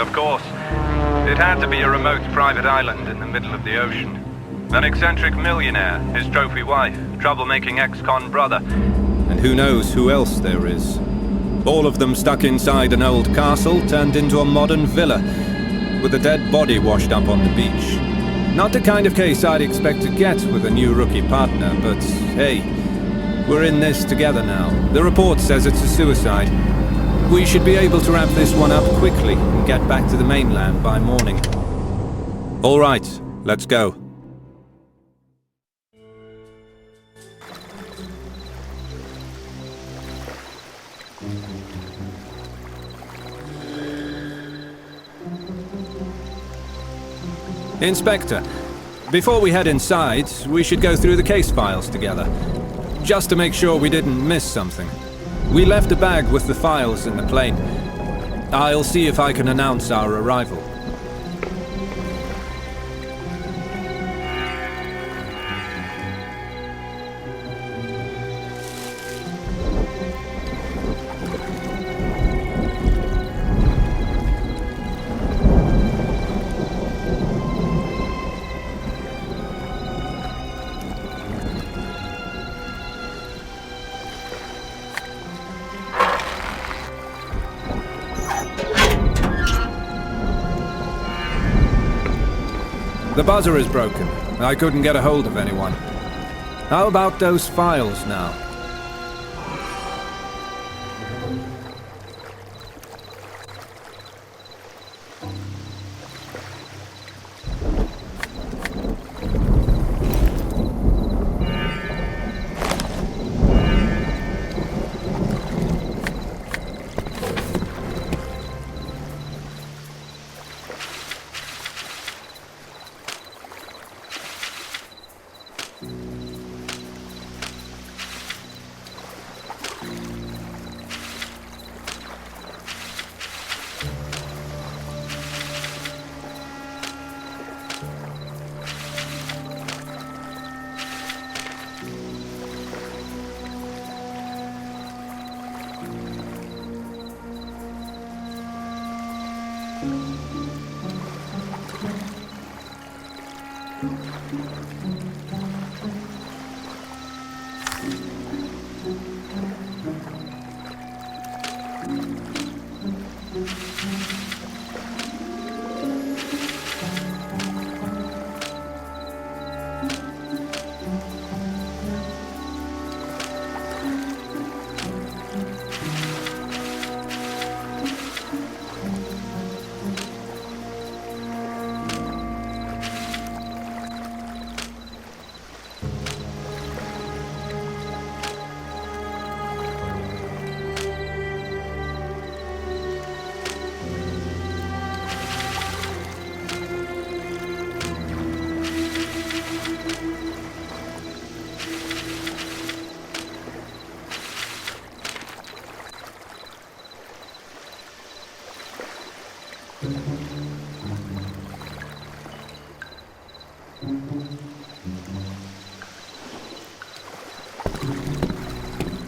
Of course. It had to be a remote private island in the middle of the ocean. An eccentric millionaire, his trophy wife, troublemaking ex-con brother. And who knows who else there is. All of them stuck inside an old castle turned into a modern villa, with a dead body washed up on the beach. Not the kind of case I'd expect to get with a new rookie partner, but hey, we're in this together now. The report says it's a suicide. We should be able to wrap this one up quickly and get back to the mainland by morning. All right, let's go. Inspector, before we head inside, we should go through the case files together, just to make sure we didn't miss something. We left a bag with the files in the plane. I'll see if I can announce our arrival. The buzzer is broken. I couldn't get a hold of anyone. How about those files now?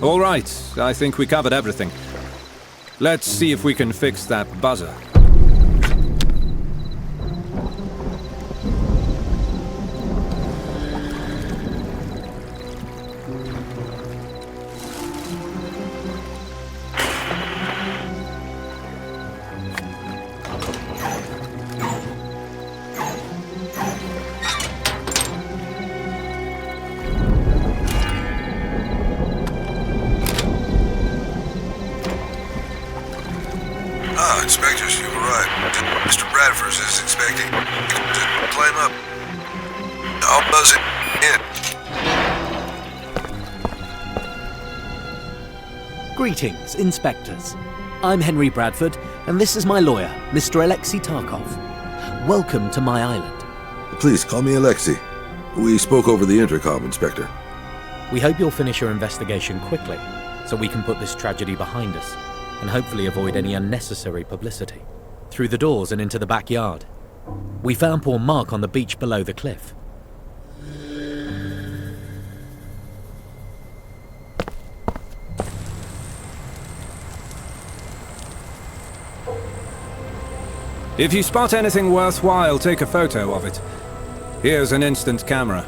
All right, I think we covered everything. Let's see if we can fix that buzzer. Inspectors, you've arrived. Mr. Bradford is expecting to climb up. I'll buzz it in. Greetings, Inspectors. I'm Henry Bradford, and this is my lawyer, Mr. Alexei Tarkov. Welcome to my island. Please, call me Alexei. We spoke over the intercom, Inspector. We hope you'll finish your investigation quickly, so we can put this tragedy behind us, and hopefully avoid any unnecessary publicity. Through the doors and into the backyard. We found poor Mark on the beach below the cliff. If you spot anything worthwhile, take a photo of it. Here's an instant camera.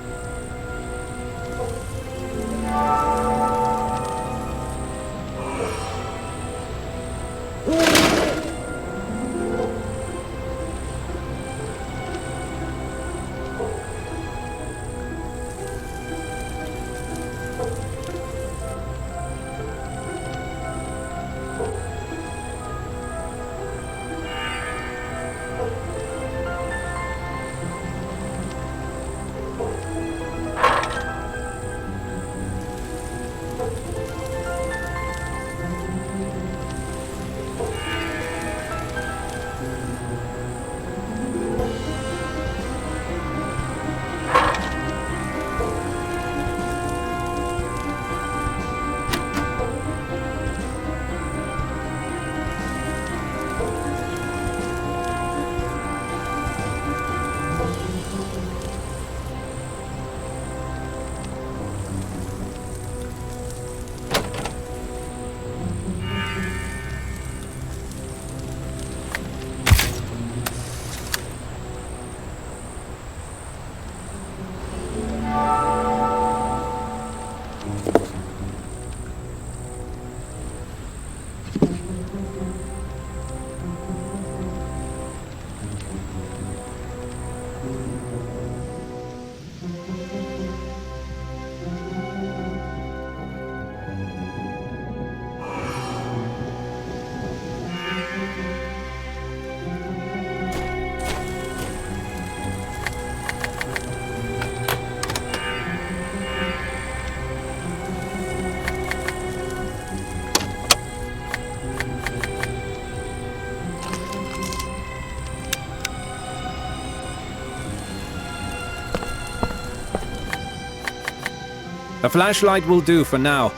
A flashlight will do for now.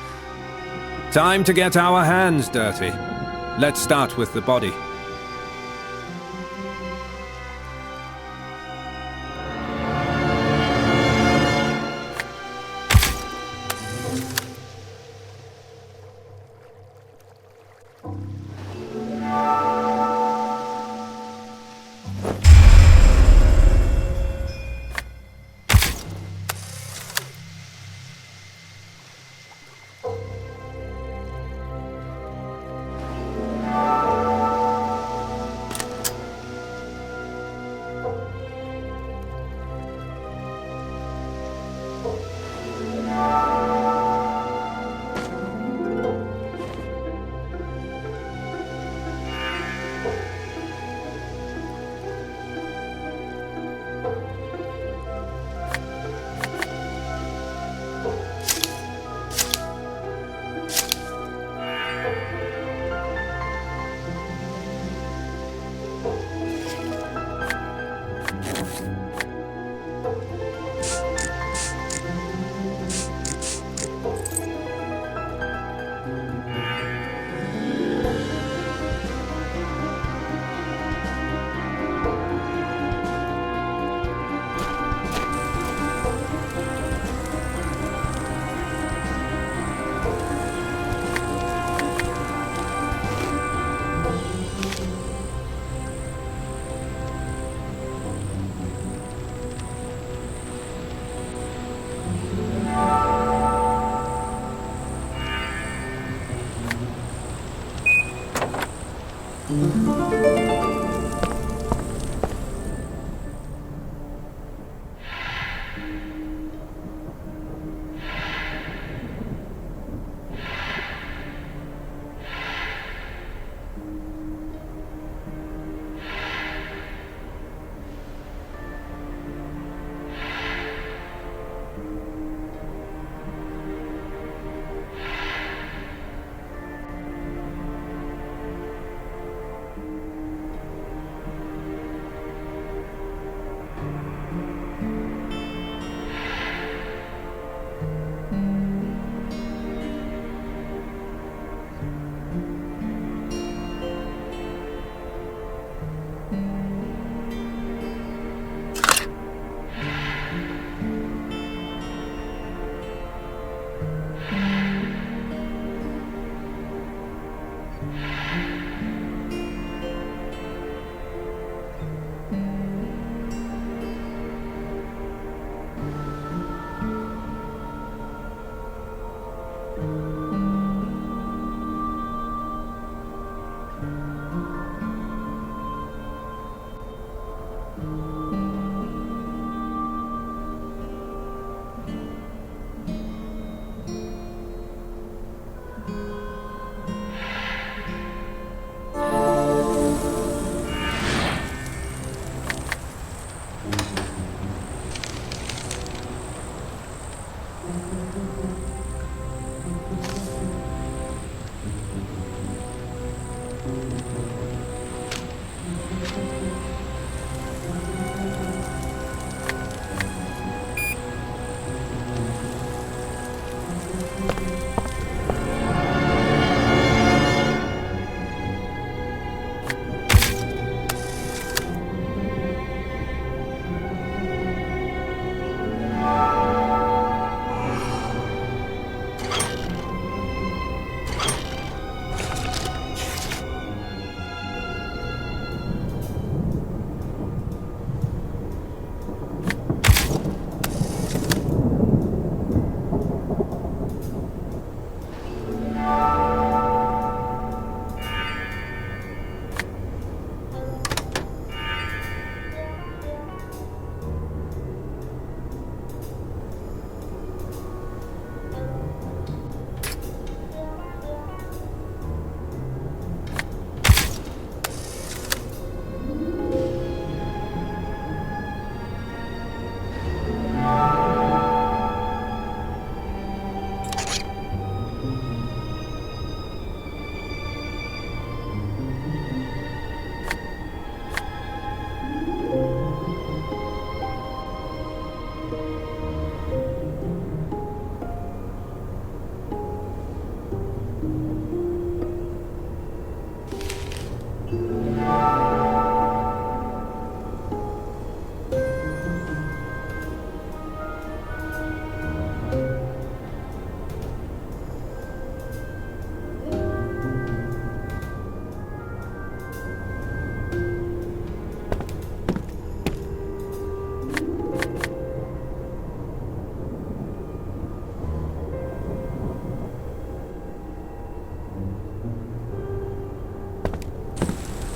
Time to get our hands dirty. Let's start with the body.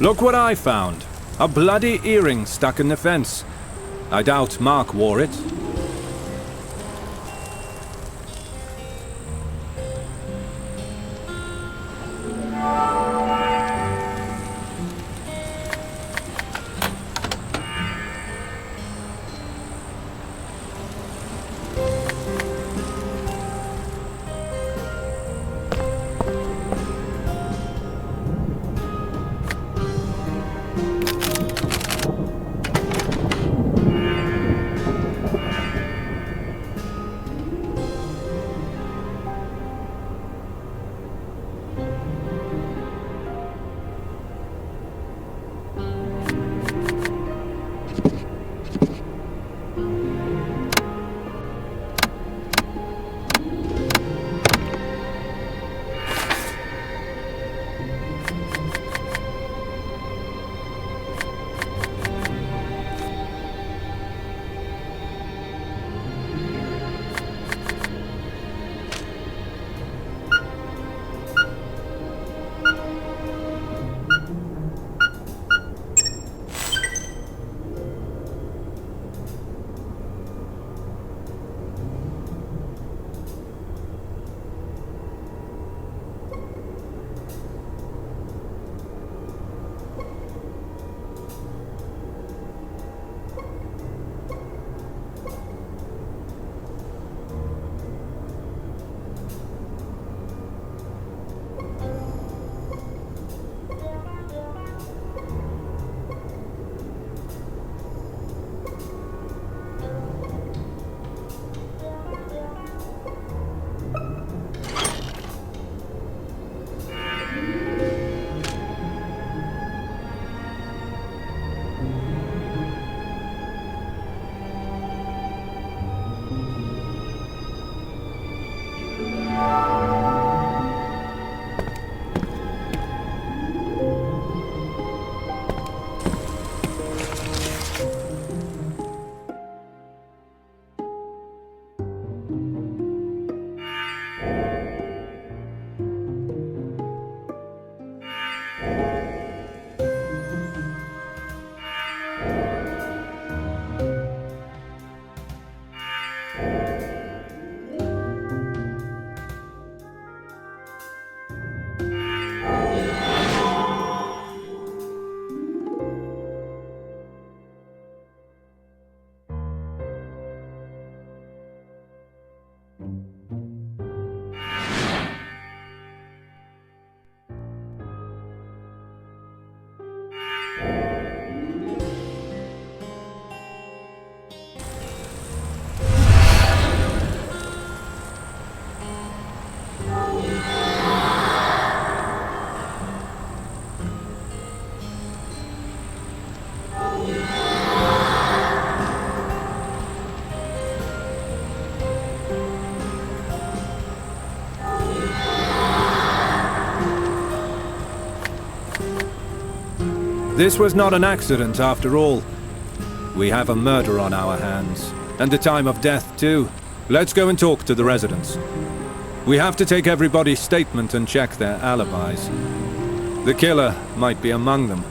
Look what I found. A bloody earring stuck in the fence. I doubt Mark wore it. This was not an accident after all. We have a murder on our hands, and a time of death too. Let's go and talk to the residents. We have to take everybody's statement and check their alibis. The killer might be among them.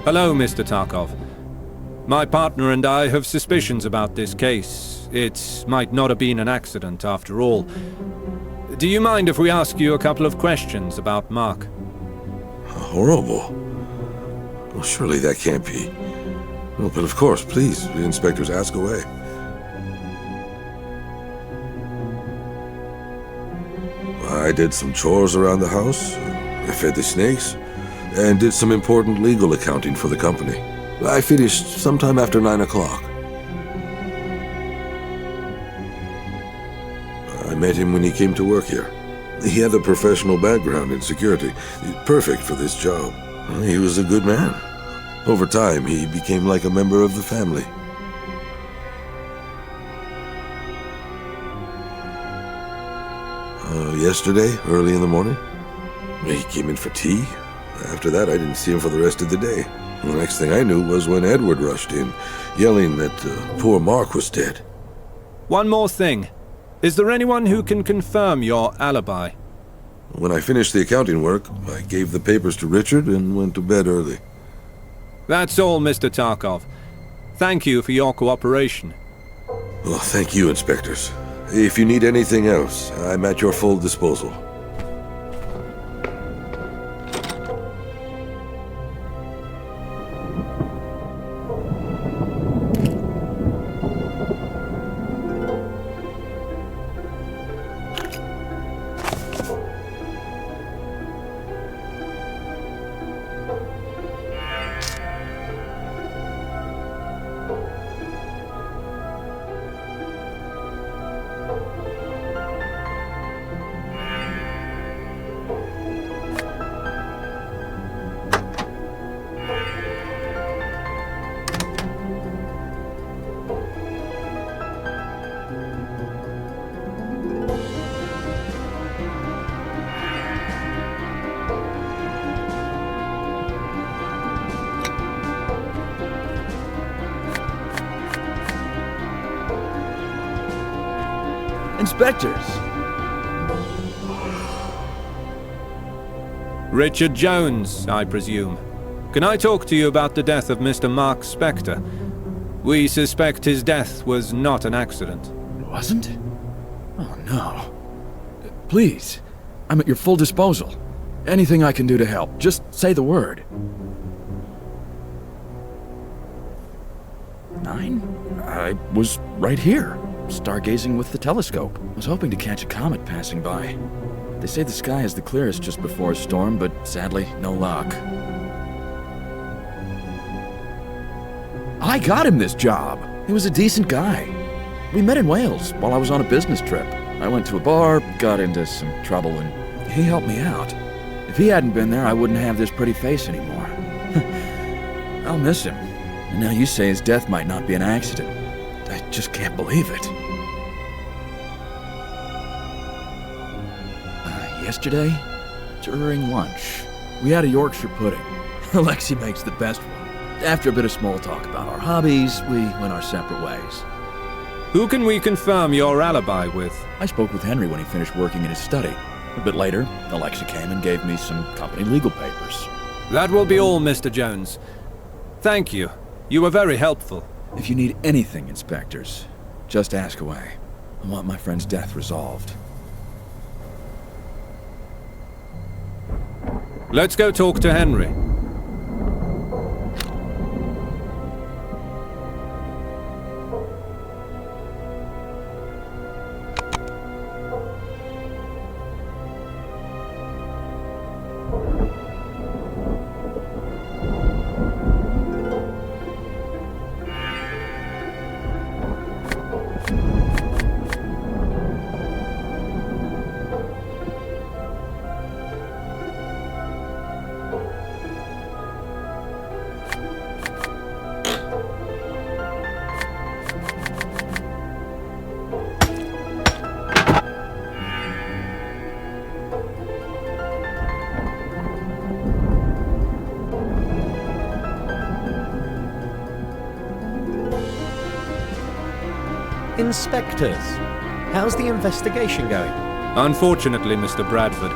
Hello, Mr. Tarkov. My partner and I have suspicions about this case. It might not have been an accident after all. Do you mind if we ask you a couple of questions about Mark? Horrible. Well, surely that can't be. Well, but of course, please, the inspectors, ask away. I did some chores around the house. I fed the snakes, and did some important legal accounting for the company. I finished sometime after 9 o'clock. I met him when he came to work here. He had a professional background in security, perfect for this job. He was a good man. Over time, he became like a member of the family. Yesterday, early in the morning, he came in for tea. After that, I didn't see him for the rest of the day. The next thing I knew was when Edward rushed in, yelling that poor Mark was dead. One more thing. Is there anyone who can confirm your alibi? When I finished the accounting work, I gave the papers to Richard and went to bed early. That's all, Mr. Tarkov. Thank you for your cooperation. Well, thank you, inspectors. If you need anything else, I'm at your full disposal. Inspectors! Richard Jones, I presume. Can I talk to you about the death of Mr. Mark Spector? We suspect his death was not an accident. Wasn't? Oh, no. Please, I'm at your full disposal. Anything I can do to help, just say the word. 9? I was right here, stargazing with the telescope. I was hoping to catch a comet passing by. They say the sky is the clearest just before a storm, but sadly, no luck. I got him this job. He was a decent guy. We met in Wales while I was on a business trip. I went to a bar, got into some trouble, and he helped me out. If he hadn't been there, I wouldn't have this pretty face anymore. I'll miss him. And now you say his death might not be an accident. I just can't believe it. Yesterday, during lunch, we had a Yorkshire pudding. Alexi makes the best one. After a bit of small talk about our hobbies, we went our separate ways. Who can we confirm your alibi with? I spoke with Henry when he finished working in his study. A bit later, Alexa came and gave me some company legal papers. That will be all, Mr. Jones. Thank you. You were very helpful. If you need anything, inspectors, just ask away. I want my friend's death resolved. Let's go talk to Henry. Inspectors, how's the investigation going? Unfortunately, Mr. Bradford,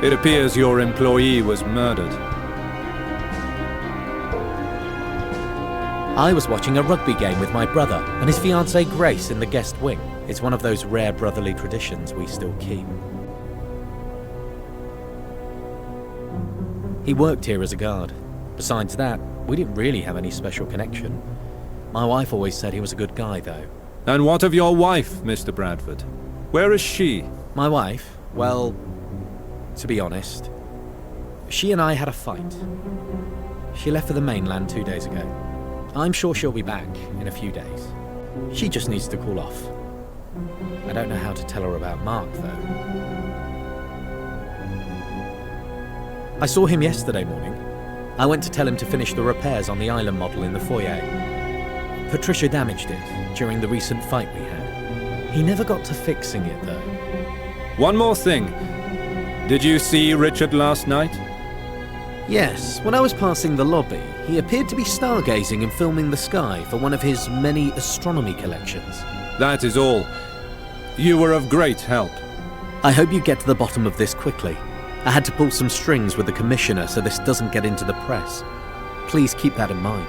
it appears your employee was murdered. I was watching a rugby game with my brother and his fiancée Grace in the guest wing. It's one of those rare brotherly traditions we still keep. He worked here as a guard. Besides that, we didn't really have any special connection. My wife always said he was a good guy, though. And what of your wife, Mr. Bradford? Where is she? My wife? Well, to be honest, she and I had a fight. She left for the mainland 2 days ago. I'm sure she'll be back in a few days. She just needs to cool off. I don't know how to tell her about Mark, though. I saw him yesterday morning. I went to tell him to finish the repairs on the island model in the foyer. Patricia damaged it during the recent fight we had. He never got to fixing it, though. One more thing. Did you see Richard last night? Yes, when I was passing the lobby, he appeared to be stargazing and filming the sky for one of his many astronomy collections. That is all. You were of great help. I hope you get to the bottom of this quickly. I had to pull some strings with the Commissioner so this doesn't get into the press. Please keep that in mind.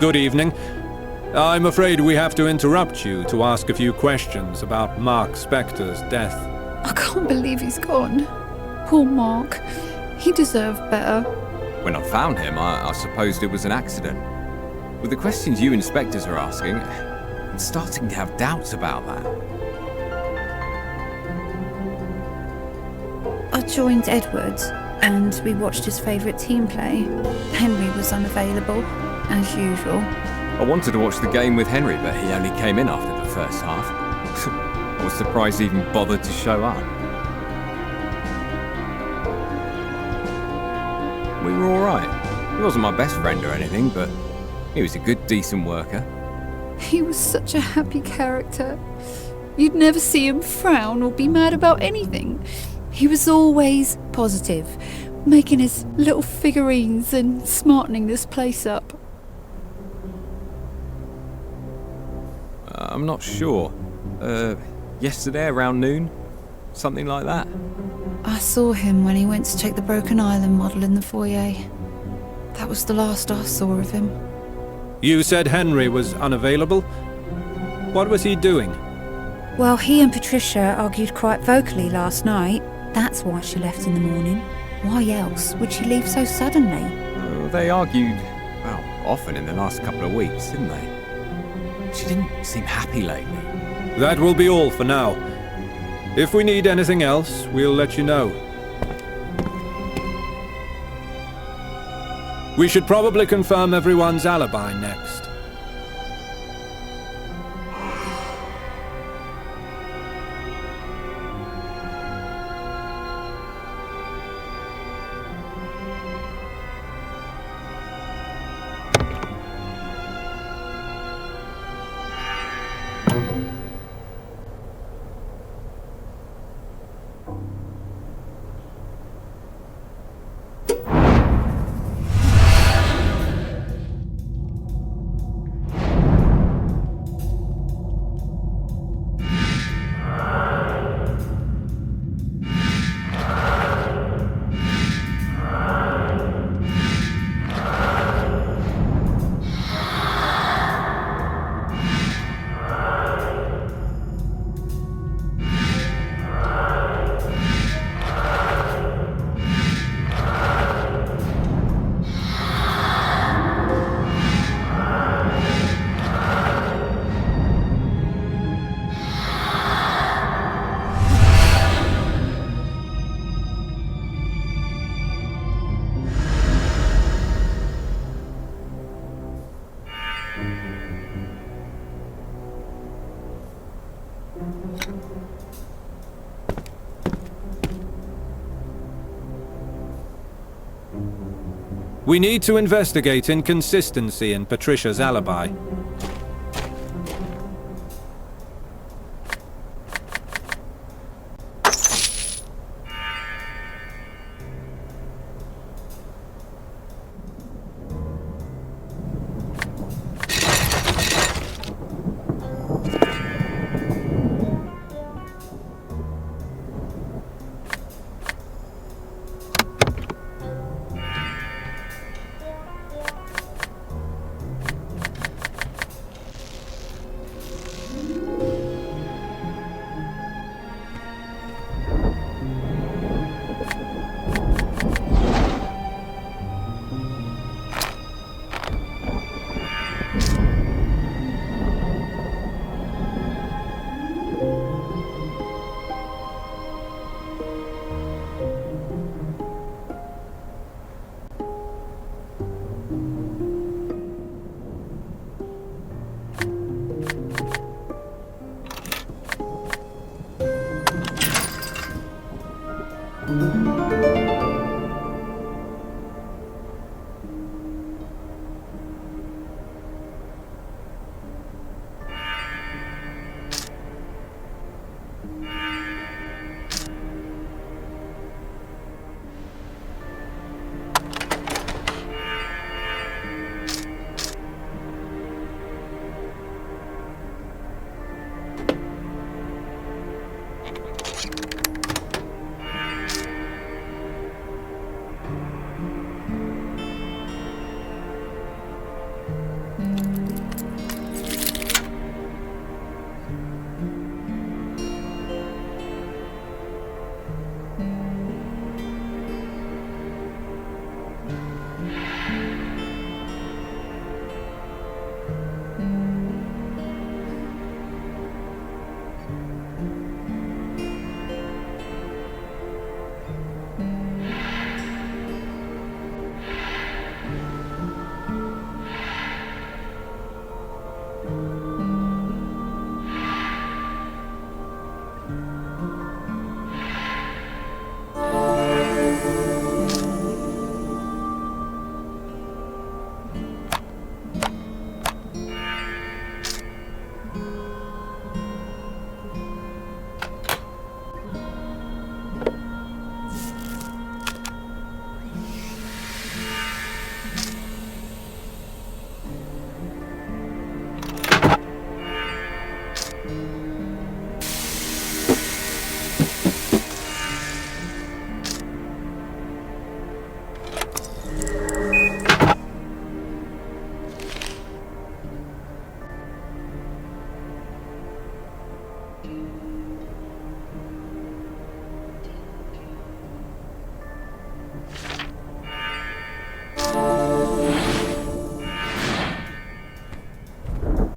Good evening. I'm afraid we have to interrupt you to ask a few questions about Mark Spector's death. I can't believe he's gone. Poor Mark. He deserved better. When I found him, I supposed it was an accident. With the questions you inspectors are asking, I'm starting to have doubts about that. I joined Edward, and we watched his favourite team play. Henry was unavailable, as usual. I wanted to watch the game with Henry, but he only came in after the first half. I was surprised he even bothered to show up. We were alright. He wasn't my best friend or anything, but he was a good, decent worker. He was such a happy character. You'd never see him frown or be mad about anything. He was always positive, making his little figurines and smartening this place up. I'm not sure. Yesterday around noon? Something like that? I saw him when he went to check the broken island model in the foyer. That was the last I saw of him. You said Henry was unavailable? What was he doing? Well, he and Patricia argued quite vocally last night. That's why she left in the morning. Why else would she leave so suddenly? They argued, well, often in the last couple of weeks, didn't they? She didn't seem happy lately. That will be all for now. If we need anything else, we'll let you know. We should probably confirm everyone's alibi next. We need to investigate inconsistency in Patricia's alibi.